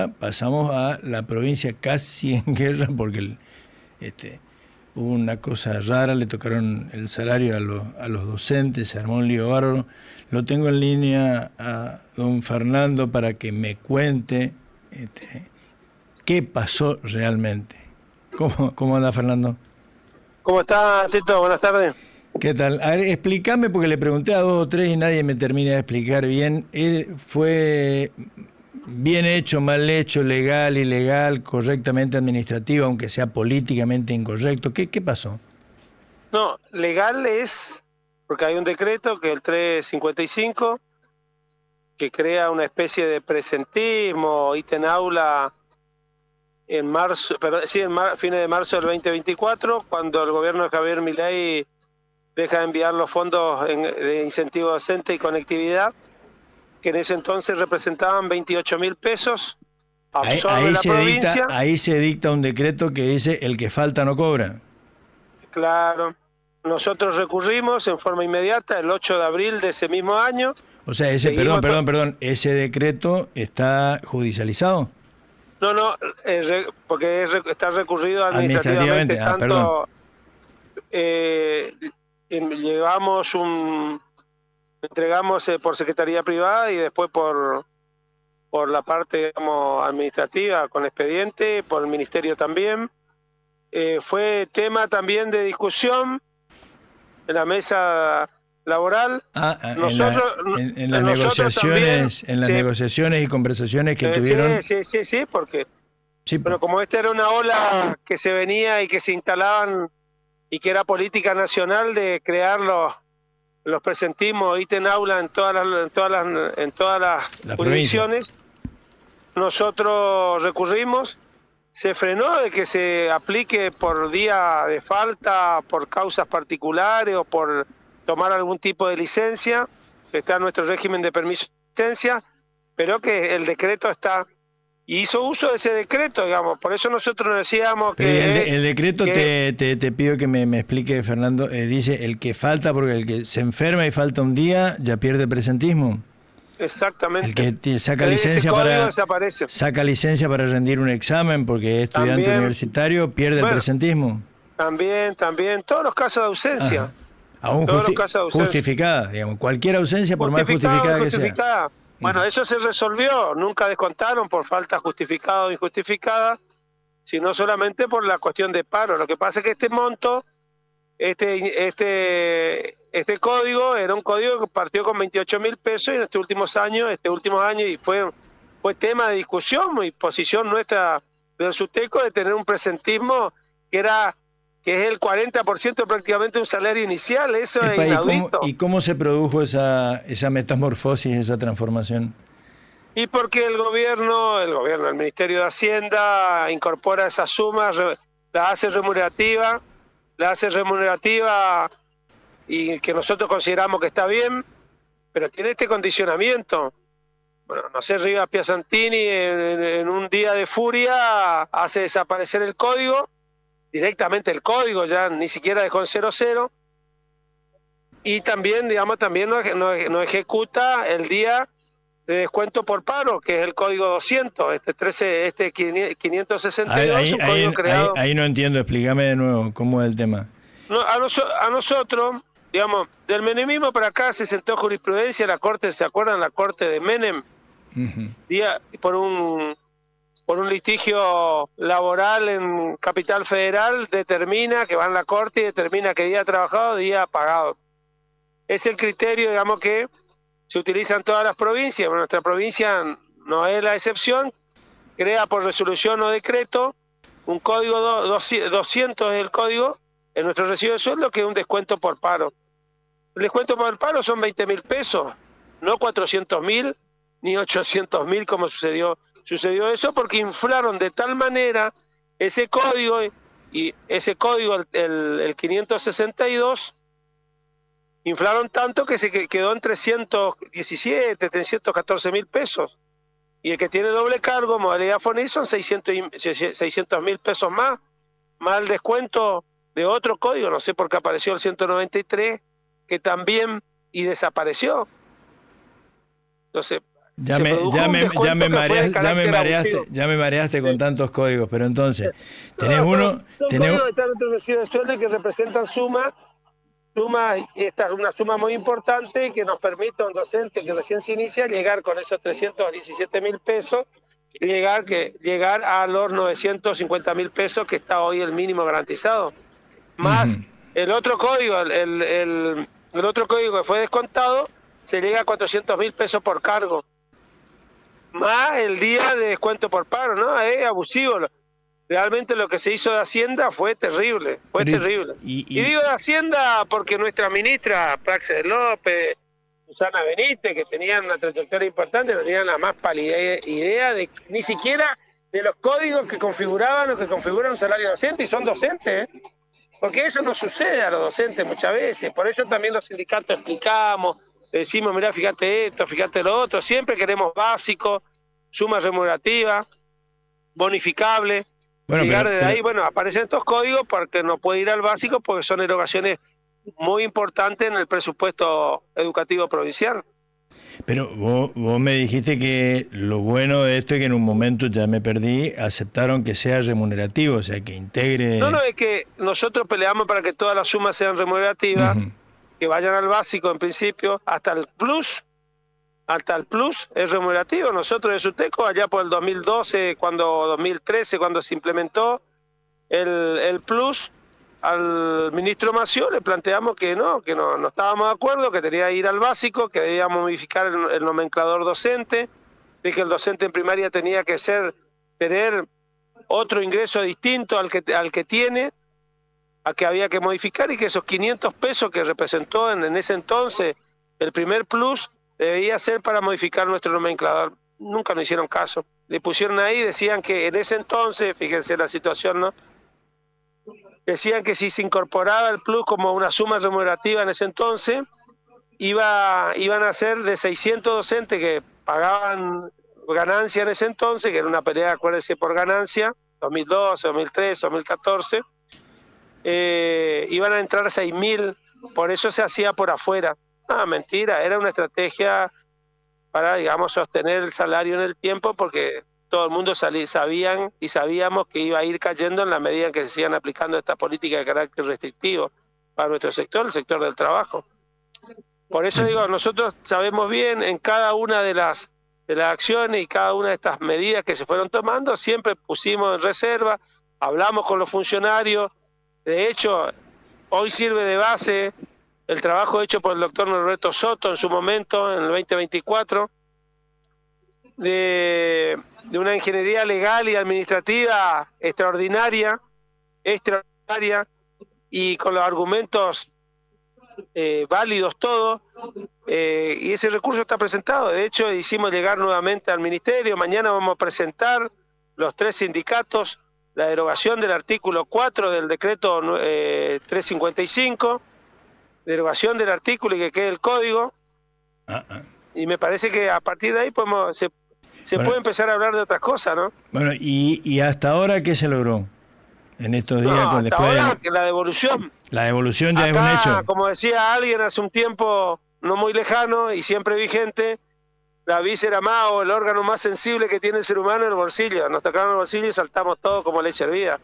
pasamos a la provincia casi en guerra porque hubo una cosa rara, le tocaron el salario a los docentes, se armó un lío bárbaro. Lo tengo en línea a don Fernando para que me cuente qué pasó realmente. ¿Cómo anda, Fernando? ¿Cómo está, Tito? Buenas tardes. ¿Qué tal? A ver, explícame, porque le pregunté a dos o tres y nadie me termina de explicar bien. ¿Fue bien hecho, mal hecho, legal, ilegal, correctamente administrativo, aunque sea políticamente incorrecto? ¿Qué pasó? No, legal es porque hay un decreto que es el 355 que crea una especie de presentismo, ítem aula en marzo, perdón, sí, fines de marzo del 2024, cuando el gobierno de Javier Milei deja de enviar los fondos de incentivo docente y conectividad, que en ese entonces representaban 28.000 pesos, absorbe la provincia. Ahí se dicta un decreto que dice el que falta no cobra. Claro, nosotros recurrimos en forma inmediata el 8 de abril de ese mismo año. O sea, perdón, ¿ese decreto está judicializado? No, porque está recurrido administrativamente. Perdón. Eh, entregamos por Secretaría Privada y después por la parte, digamos, administrativa con expediente, por el Ministerio también. Fue tema también de discusión en la mesa laboral. En las negociaciones, también, en las sí, negociaciones y conversaciones que tuvieron. Sí, porque sí, bueno, como esta era una ola que se venía y que se instalaban y que era política nacional de crear los presentismos ítem aula en todas las jurisdicciones, nosotros recurrimos. Se frenó de que se aplique por día de falta, por causas particulares o por tomar algún tipo de licencia, que está en nuestro régimen de permiso de licencia, pero que el decreto está, y hizo uso de ese decreto, digamos. Por eso nosotros decíamos que... El decreto, te pido que me explique, Fernando, dice el que falta, porque el que se enferma y falta un día, ya pierde presentismo. Exactamente. El que saca licencia para rendir un examen porque es estudiante también, universitario, pierde el presentismo. También, todos los casos de ausencia. Aún justificada, digamos, cualquier ausencia, por más justificada que sea. Bueno, eso se resolvió, nunca descontaron por falta justificada o injustificada, sino solamente por la cuestión de paro. Lo que pasa es que este monto, este código era un código que partió con 28.000 pesos y en estos últimos años, y fue tema de discusión y posición nuestra del SUTECO de tener un presentismo que es el 40% prácticamente de un salario inicial. Eso es inaudito. ¿Y cómo se produjo esa metamorfosis, esa transformación? Y porque el Ministerio de Hacienda incorpora esas sumas, la hace remunerativa y que nosotros consideramos que está bien, pero tiene este condicionamiento. Bueno, no sé, Rivas Piazzantini en un día de furia hace desaparecer el código, directamente el código, ya ni siquiera dejó en 00, y también, digamos, no ejecuta el día de descuento por paro, que es el código 200, 562, un código creado. Ahí no entiendo, explícame de nuevo cómo es el tema. No, a nosotros, digamos, del menemismo para acá se sentó jurisprudencia, la Corte, ¿se acuerdan? La Corte de Menem, por un litigio laboral en Capital Federal, determina que va en la Corte y determina que día trabajado, día pagado. Es el criterio, digamos, que se utiliza en todas las provincias. Bueno, nuestra provincia no es la excepción, crea por resolución o decreto un código 200 es el código en nuestro recibo de sueldo, que es un descuento por paro. El descuento por paro son 20.000 pesos, no 400.000 ni 800.000 como sucedió eso porque inflaron de tal manera ese código, y ese código, el 562, inflaron tanto que se quedó en 314.000 pesos. Y el que tiene doble cargo, modalidad FONI, son 600.000 pesos más el descuento de otro código, no sé por qué apareció el 193, que también y desapareció. Entonces, Ya me mareaste con tantos códigos, pero entonces, tenés uno... Son códigos que están dentro del recibo de sueldo y que representan suma, y esta es una suma muy importante que nos permite a un docente que recién se inicia llegar con esos 317.000 pesos y llegar a los 950.000 pesos que está hoy el mínimo garantizado. Más el otro código, el otro código que fue descontado, se llega a 400.000 pesos por cargo. Más el día de descuento por paro, ¿no? Es abusivo. Realmente lo que se hizo de Hacienda fue terrible, terrible. Y digo de Hacienda porque nuestra ministra, Praxedes López, Susana Benítez, que tenían una trayectoria importante, no tenían la más pálida idea de ni siquiera de los códigos que configuraban o que configuran un salario docente, y son docentes, ¿eh? Porque eso no sucede a los docentes muchas veces. Por eso también los sindicatos explicamos, decimos, mirá, fíjate esto, fíjate lo otro, siempre queremos básico, suma remunerativa, bonificable. Bueno, desde ahí, bueno, aparecen estos códigos porque no puede ir al básico porque son erogaciones muy importantes en el presupuesto educativo provincial. Pero vos me dijiste que lo bueno de esto es que en un momento, ya me perdí, aceptaron que sea remunerativo, o sea, que integre... No, es que nosotros peleamos para que todas las sumas sean remunerativas, que vayan al básico en principio, hasta el plus es remunerativo. Nosotros de SUTECO, allá por el 2012, 2013, cuando se implementó el plus, al ministro Mació le planteamos que no estábamos de acuerdo, que tenía que ir al básico, que debíamos modificar el nomenclador docente, de que el docente en primaria tenía que tener otro ingreso distinto al que tiene, a que había que modificar, y que esos 500 pesos que representó en ese entonces el primer plus debía ser para modificar nuestro nomenclador. Nunca nos hicieron caso. Le pusieron ahí, decían que en ese entonces, fíjense la situación, ¿no? Decían que si se incorporaba el plus como una suma remunerativa en ese entonces, iban a ser de 600 docentes que pagaban ganancia en ese entonces, que era una pelea, acuérdense, por ganancia, 2012, 2013, 2014, iban a entrar 6.000, por eso se hacía por afuera. Mentira, era una estrategia para, digamos, sostener el salario en el tiempo, porque todo el mundo sabíamos que iba a ir cayendo en la medida en que se sigan aplicando esta política de carácter restrictivo para nuestro sector, el sector del trabajo. Por eso digo, nosotros sabemos bien en cada una de las acciones y cada una de estas medidas que se fueron tomando, siempre pusimos en reserva, hablamos con los funcionarios. De hecho, hoy sirve de base el trabajo hecho por el doctor Norberto Soto en su momento, en el 2024, de una ingeniería legal y administrativa extraordinaria, y con los argumentos válidos todos, y ese recurso está presentado. De hecho, hicimos llegar nuevamente al Ministerio. Mañana vamos a presentar los 3 sindicatos la derogación del artículo 4 del decreto 355, derogación del artículo y que quede el código. Y me parece que a partir de ahí se puede empezar a hablar de otras cosas, ¿no? Bueno, ¿y hasta ahora qué se logró en estos días? Hasta ahora que la devolución. La devolución ya acá, es un hecho. Como decía alguien hace un tiempo no muy lejano y siempre vigente, la víscera más o el órgano más sensible que tiene el ser humano es el bolsillo. Nos tocaron el bolsillo y saltamos todos como leche hervida.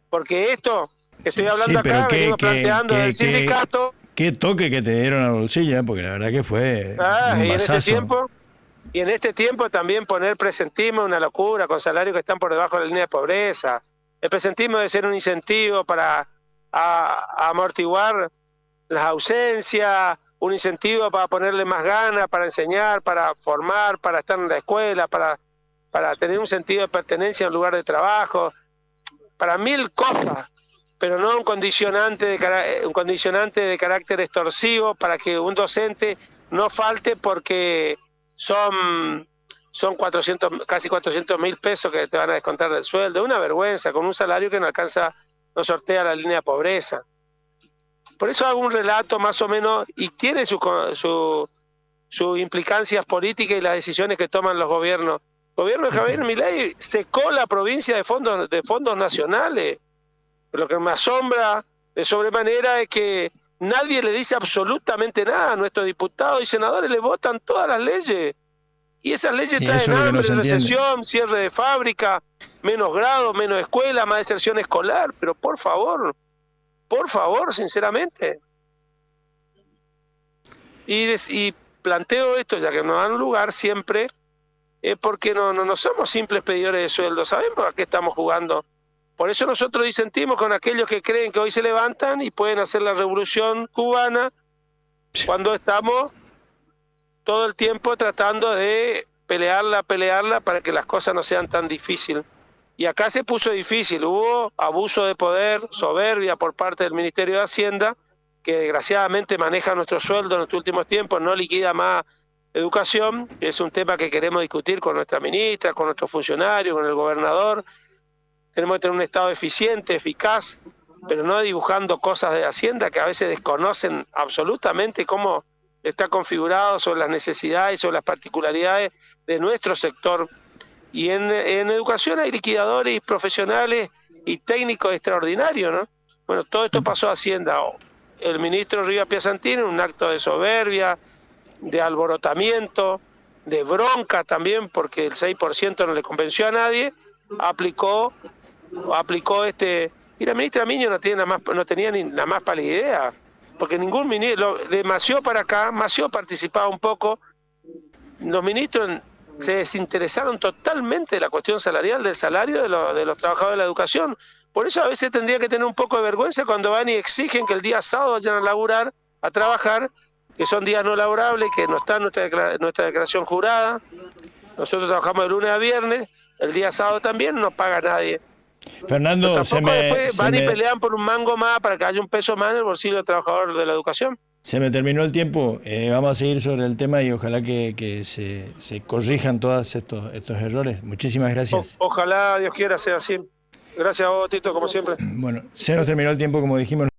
Porque esto que estoy hablando acá, venimos planteando del sindicato... Qué toque que te dieron al bolsillo, porque la verdad que fue un masazo. Y en este tiempo también poner presentismo es una locura, con salarios que están por debajo de la línea de pobreza. El presentismo debe ser un incentivo para amortiguar las ausencias, un incentivo para ponerle más ganas, para enseñar, para formar, para estar en la escuela, para tener un sentido de pertenencia en un lugar de trabajo, para 1000 cosas, pero no un condicionante de carácter extorsivo para que un docente no falte porque son 400, casi 400.000 pesos que te van a descontar del sueldo. Una vergüenza, con un salario que no sortea la línea de pobreza. Por eso hago un relato más o menos, y tiene sus implicancias políticas y las decisiones que toman los gobiernos. El gobierno de Javier Milei secó la provincia de fondos nacionales. Lo que me asombra de sobremanera es que nadie le dice absolutamente nada. Nuestros diputados y senadores le votan todas las leyes. Y esas leyes Sí, traen eso es lo que no hambre, se entiende. recesión, cierre de fábrica, menos grado, menos escuela, más deserción escolar. Pero por favor, sinceramente. Y planteo esto, ya que nos dan lugar siempre, porque no somos simples pedidores de sueldo, sabemos a qué estamos jugando. Por eso nosotros disentimos con aquellos que creen que hoy se levantan y pueden hacer la revolución cubana, cuando estamos todo el tiempo tratando de pelearla para que las cosas no sean tan difíciles. Y acá se puso difícil, hubo abuso de poder, soberbia por parte del Ministerio de Hacienda, que desgraciadamente maneja nuestro sueldo en estos últimos tiempos, no liquida más educación, que es un tema que queremos discutir con nuestra ministra, con nuestros funcionarios, con el gobernador. Tenemos que tener un Estado eficiente, eficaz, pero no dibujando cosas de Hacienda que a veces desconocen absolutamente cómo está configurado sobre las necesidades y sobre las particularidades de nuestro sector. Y en educación hay liquidadores y profesionales y técnicos extraordinarios, ¿no? Bueno, todo esto pasó a Hacienda. El ministro Rivas Piasantín, en un acto de soberbia, de alborotamiento, de bronca también, porque el 6% no le convenció a nadie, aplicó y la ministra Miño no tenía ni la más pálida idea, porque ningún ministro, de Mació para acá, Mació participaba un poco, los ministros se desinteresaron totalmente de la cuestión salarial, del salario de los trabajadores de la educación. Por eso a veces tendría que tener un poco de vergüenza cuando van y exigen que el día sábado vayan a laburar, a trabajar, que son días no laborables, que no está en nuestra declaración jurada. Nosotros trabajamos de lunes a viernes, el día sábado también no paga nadie. Fernando, Pero tampoco después van y pelean por un mango más para que haya un peso más en el bolsillo del trabajador de la educación. se me terminó el tiempo. Vamos a seguir sobre el tema y ojalá que se corrijan todos estos errores. Muchísimas gracias. Ojalá, Dios quiera, sea así. Gracias a vos, Tito, como siempre. Bueno, se nos terminó el tiempo, como dijimos.